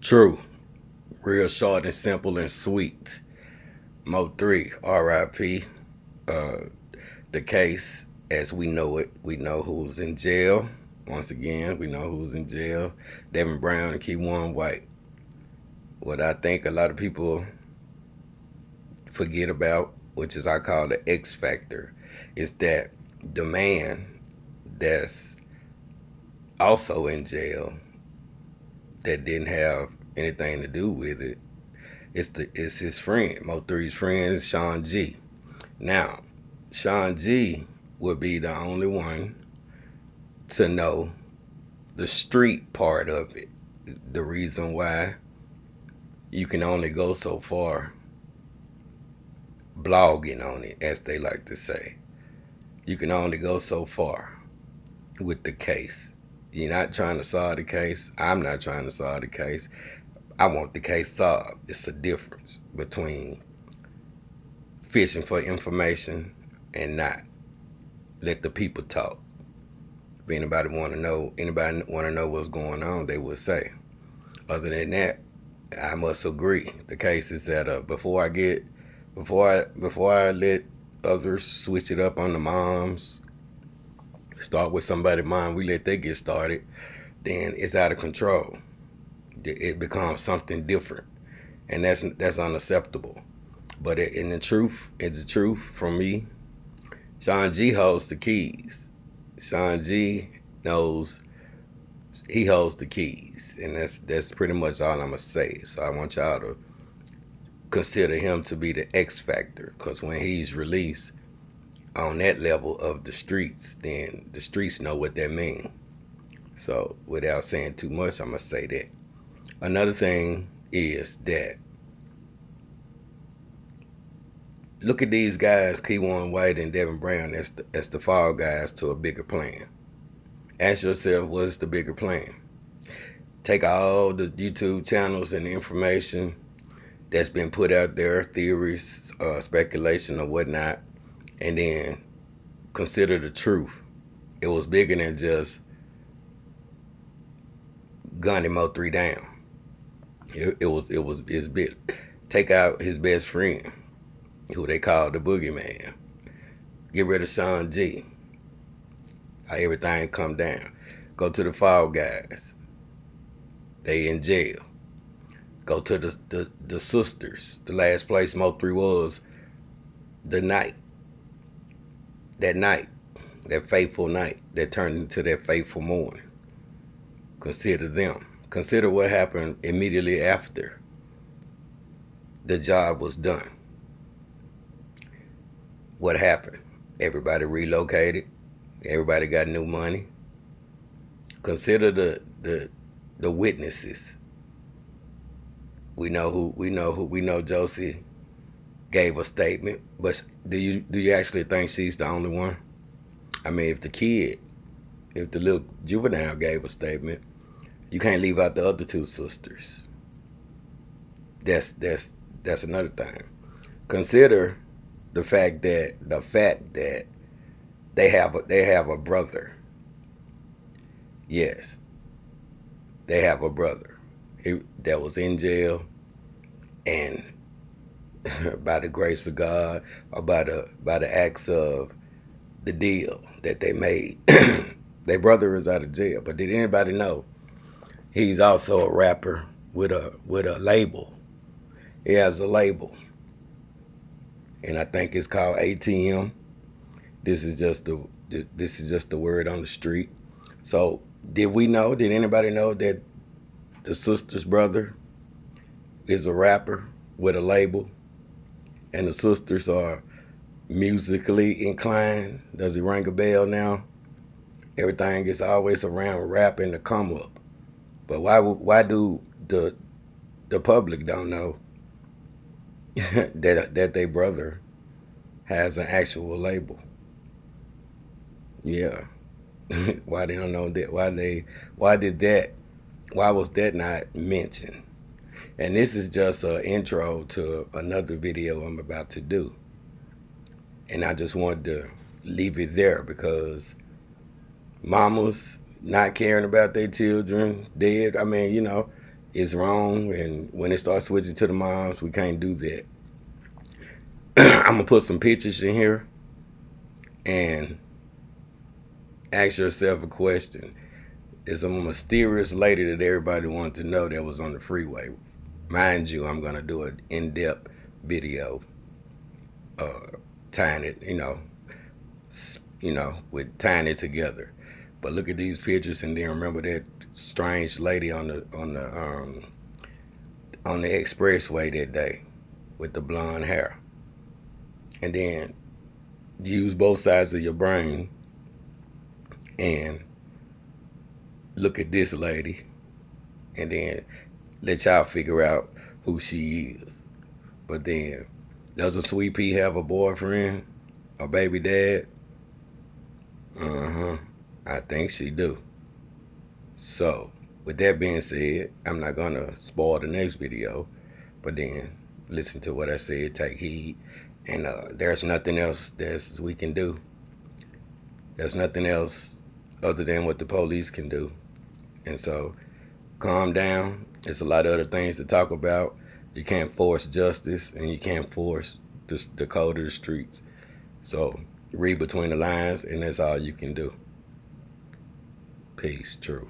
True, real short and simple and sweet. MO3, RIP. Uh, the case as we know it, we know who's in jail. Once again, we know who's in jail. Devin Brown and Keywan White. What I think a lot of people forget about, which is I call the X factor, is that the man that's also in jail that didn't have anything to do with it. It's his friend, Mo3's friend, Shawn G. Now, Shawn G would be the only one to know the street part of it. The reason why you can only go so far blogging on it, as they like to say. You can only go so far with the case. You're not trying to solve the case. I'm not trying to solve the case. I want the case solved. It's a difference between fishing for information and not. Let the people talk. If anybody want to know what's going on, they will say. Other than that, I must agree. The case is that before I let others switch it up on the moms, start with somebody's mom, we let that get started, then it's out of control. It becomes something different, and that's unacceptable. But in the truth, from me, Shawn G holds the keys. Shawn G knows he holds the keys, and that's pretty much all I'm gonna say. So I want y'all to consider him to be the X factor, because when he's released on that level of the streets, then the streets know what that means. So without saying too much, I'm gonna say that. Another thing is that look at these guys, Keywan White and Devin Brown, as the fall guys to a bigger plan. Ask yourself, what's the bigger plan? Take all the YouTube channels and the information that's been put out there, theories, speculation or whatnot, and then consider the truth. It was bigger than just gunning Mo3 down. It's big. Take out his best friend, who they call the boogeyman. Get rid of Shawn G. How everything come down. Go to the fall guys. They in jail. Go to the sisters. The last place Mo3 was, the night. That fateful night that turned into that fateful morning. Consider them. Consider what happened immediately after the job was done. What happened? Everybody relocated. Everybody got new money. Consider the witnesses. We know Josie gave a statement, but do you actually think she's the only one? I mean, if the little juvenile gave a statement, you can't leave out the other two sisters. That's another thing. Consider the fact that they have a brother. Yes, they have a brother that was in jail, and by the grace of God, or by the acts of the deal that they made, their brother is out of jail. But did anybody know he's also a rapper with a label? He has a label, and I think it's called ATM. This is just the word on the street. So did anybody know that the sister's brother is a rapper with a label, and the sisters are musically inclined? Does it ring a bell now? Everything is always around rap and the come up. But why do the public don't know that their brother has an actual label? Yeah. Why they don't know that? Why was that not mentioned? And this is just an intro to another video I'm about to do. And I just wanted to leave it there, because mamas not caring about their children dead. I mean, it's wrong, and when it starts switching to the moms, we can't do that. I'm gonna put some pictures in here and ask yourself a question. Is a mysterious lady that everybody wanted to know that was on the freeway. Mind you, I'm gonna do an in-depth video, tying it, with tying it together. But look at these pictures, and then remember that strange lady on the expressway that day with the blonde hair. And then use both sides of your brain and look at this lady, and then let y'all figure out who she is. But then, does a sweet pea have a boyfriend, a baby dad? I think she do. So, with that being said, I'm not gonna spoil the next video, but then listen to what I said, take heed, and there's nothing else that we can do. There's nothing else other than what the police can do. And so, calm down. There's a lot of other things to talk about. You can't force justice, and you can't force the code of the streets. So, read between the lines, and that's all you can do. Peace, true.